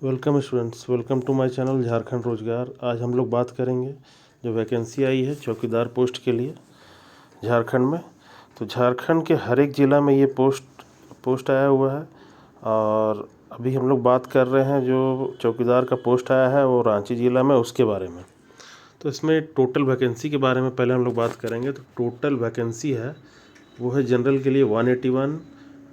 Welcome students, welcome to my channel Jharkhand Rozgar. आज हम लोग बात करेंगे जो वैकेंसी आई है चौकीदार पोस्ट के लिए झारखंड में। तो झारखंड के हर एक ज़िला में ये पोस्ट आया हुआ है और अभी हम लोग बात कर रहे हैं जो चौकीदार का पोस्ट आया है वो रांची ज़िला में, उसके बारे में। तो इसमें टोटल वैकेंसी के बारे में पहले हम लोग बात करेंगे। तो टोटल वैकेंसी है वो है जनरल के लिए 181,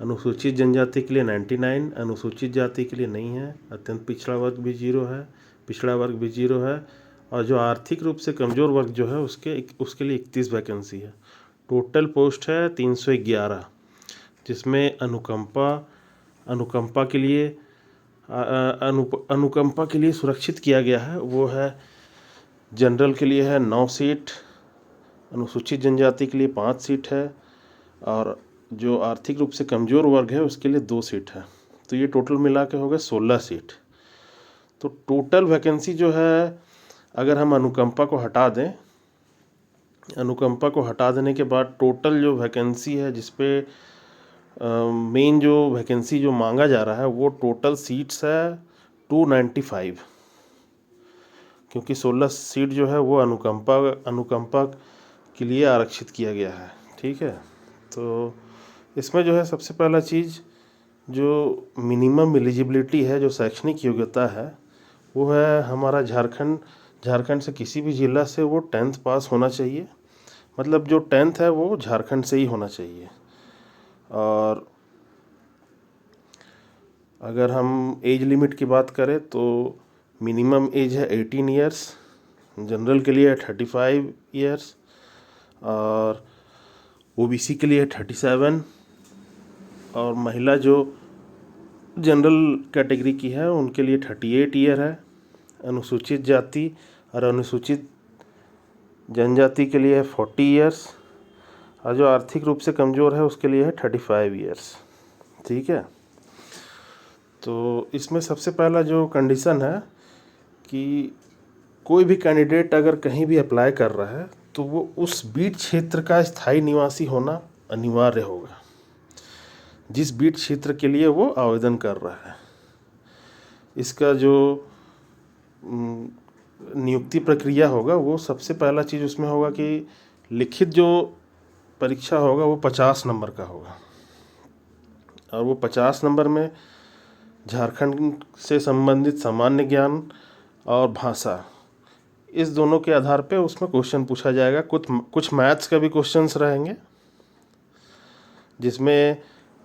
अनुसूचित जनजाति के लिए 99, अनुसूचित जाति के लिए नहीं है, अत्यंत पिछड़ा वर्ग भी 0 है, पिछड़ा वर्ग भी 0 है, और जो आर्थिक रूप से कमज़ोर वर्ग जो है उसके लिए 31 वैकेंसी है। टोटल पोस्ट है 311, जिसमें अनुकंपा के लिए सुरक्षित किया गया है वो है जनरल के लिए है 9 सीट, अनुसूचित जनजाति के लिए 5 सीट है, और जो आर्थिक रूप से कमज़ोर वर्ग है उसके लिए 2 सीट है। तो ये टोटल मिला के हो गए 16 सीट। तो टोटल वैकेंसी जो है, अगर हम अनुकंपा को हटा देने के बाद टोटल जो वैकेंसी है जिसपे मेन जो वैकेंसी जो मांगा जा रहा है वो टोटल सीट्स है 295, क्योंकि 16 सीट जो है वो अनुकंपा के लिए आरक्षित किया गया है। ठीक है, तो इसमें जो है सबसे पहला चीज़ जो मिनिमम एलिजिबिलिटी है, जो शैक्षणिक योग्यता है, वो है हमारा झारखंड से किसी भी ज़िला से वो 10th पास होना चाहिए। मतलब जो 10th है वो झारखंड से ही होना चाहिए। और अगर हम एज लिमिट की बात करें तो मिनिमम एज है 18 ईयर्स, जनरल के लिए 35 ईयर्स, और ओबीसी के लिए 37, और महिला जो जनरल कैटेगरी की है उनके लिए 38 ईयर है। अनुसूचित जाति और अनुसूचित जनजाति के लिए है 40 ईयर्स, और जो आर्थिक रूप से कमज़ोर है उसके लिए है 35 ईयर्स। ठीक है, तो इसमें सबसे पहला जो कंडीशन है कि कोई भी कैंडिडेट अगर कहीं भी अप्लाई कर रहा है तो वो उस बीट क्षेत्र का स्थायी निवासी होना अनिवार्य होगा, जिस बीट क्षेत्र के लिए वो आवेदन कर रहा है। इसका जो नियुक्ति प्रक्रिया होगा वो सबसे पहला चीज़ उसमें होगा कि लिखित जो परीक्षा होगा वो 50 नंबर का होगा, और वो 50 नंबर में झारखंड से संबंधित सामान्य ज्ञान और भाषा, इस दोनों के आधार पे उसमें क्वेश्चन पूछा जाएगा। कुछ मैथ्स का भी क्वेश्चंस रहेंगे, जिसमें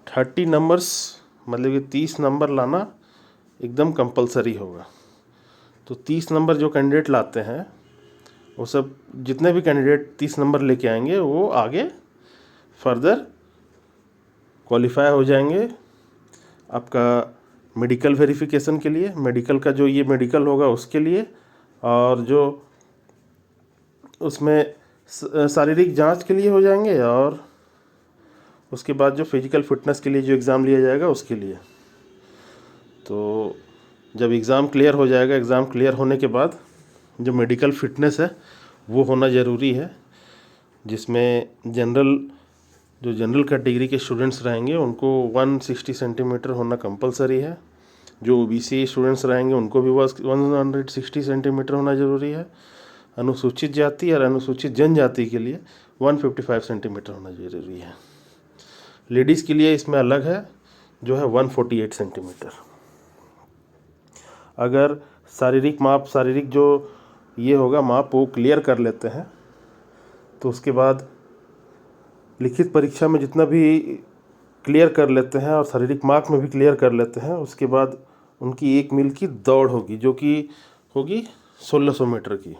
30 नंबर्स, मतलब कि 30 नंबर लाना एकदम कंपलसरी होगा। तो 30 नंबर जो कैंडिडेट लाते हैं वो सब, जितने भी कैंडिडेट 30 नंबर लेके आएंगे वो आगे फर्दर क्वालिफाई हो जाएंगे आपका मेडिकल वेरिफिकेशन के लिए, मेडिकल का जो ये मेडिकल होगा उसके लिए, और जो उसमें शारीरिक जांच के लिए हो जाएंगे, और उसके बाद जो फिजिकल फिटनेस के लिए जो एग्ज़ाम लिया जाएगा उसके लिए। तो जब एग्ज़ाम क्लियर हो जाएगा, एग्ज़ाम क्लियर होने के बाद जो मेडिकल फिटनेस है वो होना ज़रूरी है, जिसमें जनरल कैटेगरी के स्टूडेंट्स रहेंगे उनको 160 सेंटीमीटर होना कंपलसरी है। जो ओबीसी स्टूडेंट्स रहेंगे उनको भी 160 सेंटीमीटर होना ज़रूरी है। अनुसूचित जाति और अनुसूचित जनजाति के लिए 155 सेंटीमीटर होना ज़रूरी है। लेडीज़ के लिए इसमें अलग है, जो है 148 सेंटीमीटर। अगर शारीरिक जो ये होगा माप वो क्लियर कर लेते हैं तो उसके बाद लिखित परीक्षा में जितना भी क्लियर कर लेते हैं और शारीरिक मार्क में भी क्लियर कर लेते हैं, उसके बाद उनकी 1 मील की दौड़ होगी, जो कि होगी 1600 मीटर की।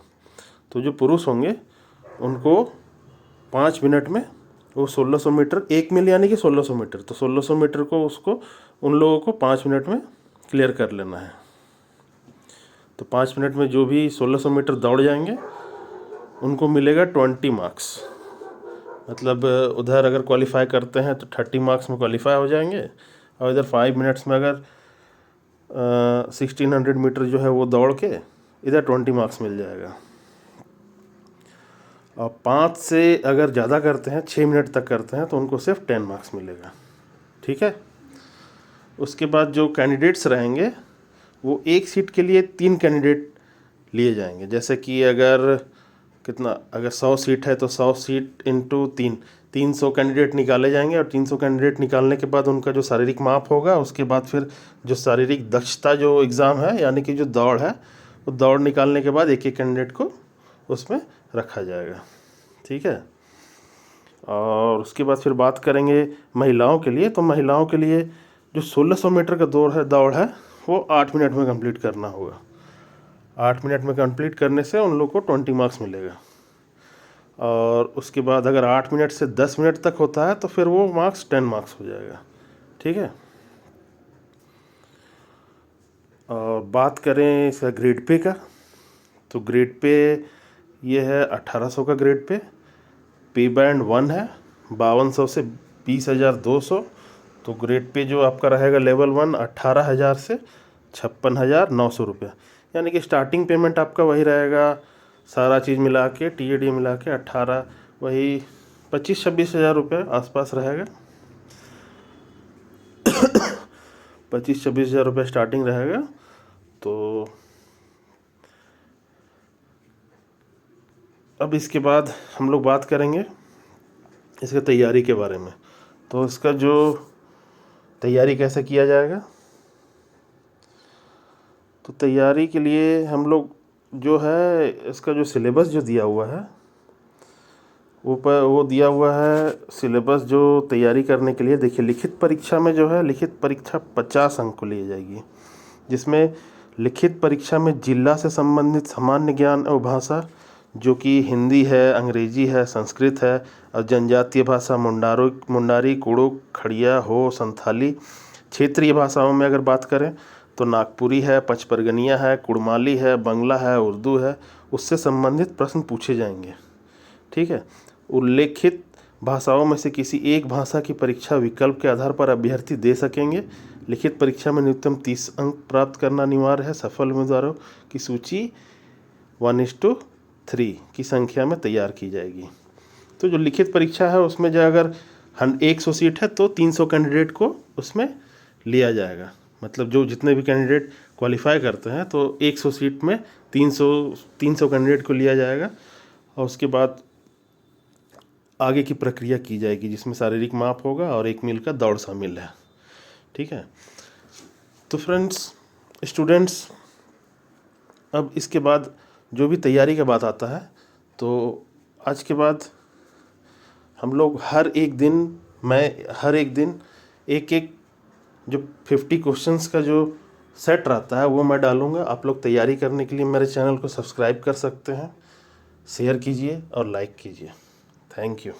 तो जो पुरुष होंगे उनको 5 मिनट में वो 1600 मीटर, 1 मील यानी कि 1600 मीटर, तो 1600 मीटर को उन लोगों को 5 मिनट में क्लियर कर लेना है। तो 5 मिनट में जो भी 1600 मीटर दौड़ जाएंगे उनको मिलेगा 20 मार्क्स। मतलब उधर अगर क्वालिफाई करते हैं तो 30 मार्क्स में क्वालिफाई हो जाएंगे, और इधर 5 मिनट्स में अगर 1600 मीटर जो है वो दौड़ के इधर 20 मार्क्स मिल जाएगा। और 5 से अगर ज़्यादा करते हैं, 6 मिनट तक करते हैं, तो उनको सिर्फ 10 मार्क्स मिलेगा। ठीक है, उसके बाद जो कैंडिडेट्स रहेंगे वो एक सीट के लिए 3 कैंडिडेट लिए जाएंगे। जैसे कि अगर 100 सीट है तो 100 सीट इंटू 300 कैंडिडेट निकाले जाएंगे, और 300 कैंडिडेट निकालने के बाद उनका जो शारीरिक माप होगा, उसके बाद फिर जो शारीरिक दक्षता जो एग्ज़ाम है, यानी कि जो दौड़ है, वो दौड़ निकालने के बाद एक एक कैंडिडेट को उसमें रखा जाएगा। ठीक है। और उसके बाद फिर बात करेंगे महिलाओं के लिए। तो महिलाओं के लिए जो 1600 मीटर का दौड़ है वो 8 मिनट में कंप्लीट करना होगा। 8 मिनट में कंप्लीट करने से उन लोग को 20 मार्क्स मिलेगा। और उसके बाद अगर 8 मिनट से 10 मिनट तक होता है तो फिर वो मार्क्स 10 मार्क्स हो जाएगा। ठीक है। और बात करें इसका ग्रेड पे का, तो ग्रेड पे ये है 1800 का ग्रेड पे बैंड 1 है 5200 से 20,200। तो ग्रेड पे जो आपका रहेगा लेवल 1 18,000 से 56,900 रुपया, यानी कि स्टार्टिंग पेमेंट आपका वही रहेगा, सारा चीज़ मिला के TAD मिला के 25-26 हज़ार रुपये आसपास रहेगा। 25-26 हज़ार रुपये स्टार्टिंग रहेगा। तो अब इसके बाद हम लोग बात करेंगे इसके तैयारी के बारे में। तो इसका जो तैयारी कैसे किया जाएगा, तो तैयारी के लिए हम लोग जो है इसका जो सिलेबस जो दिया हुआ है वो दिया हुआ है सिलेबस जो तैयारी करने के लिए। देखिए, लिखित परीक्षा में जो है, लिखित परीक्षा 50 अंक को ली जाएगी, जिसमें लिखित परीक्षा में जिला से संबंधित सामान्य ज्ञान और भाषा, जो कि हिंदी है, अंग्रेजी है, संस्कृत है, और जनजातीय भाषा मुंडारी, कुड़ुक, खड़िया, हो, संथाली। क्षेत्रीय भाषाओं में अगर बात करें तो नागपुरी है, पचपरगनिया है, कुड़माली है, बंगला है, उर्दू है, उससे संबंधित प्रश्न पूछे जाएंगे। ठीक है। उल्लेखित भाषाओं में से किसी एक भाषा की परीक्षा विकल्प के आधार पर अभ्यर्थी दे सकेंगे। लिखित परीक्षा में न्यूनतम 30 अंक प्राप्त करना अनिवार्य है। सफल उम्मीदवारों की सूची 1:3 की संख्या में तैयार की जाएगी। तो जो लिखित परीक्षा है उसमें जो अगर 100 सीट है तो 300 कैंडिडेट को उसमें लिया जाएगा। मतलब जो जितने भी कैंडिडेट क्वालिफाई करते हैं तो 100 सीट में 300 कैंडिडेट को लिया जाएगा। और उसके बाद आगे की प्रक्रिया की जाएगी, जिसमें शारीरिक माप होगा और 1 मील का दौड़ शामिल है। ठीक है। तो फ्रेंड्स, स्टूडेंट्स, अब इसके बाद जो भी तैयारी का बात आता है, तो आज के बाद हम लोग हर एक दिन एक जो 50 क्वेश्चंस का जो सेट रहता है वो मैं डालूँगा। आप लोग तैयारी करने के लिए मेरे चैनल को सब्सक्राइब कर सकते हैं, शेयर कीजिए और लाइक कीजिए। Thank you.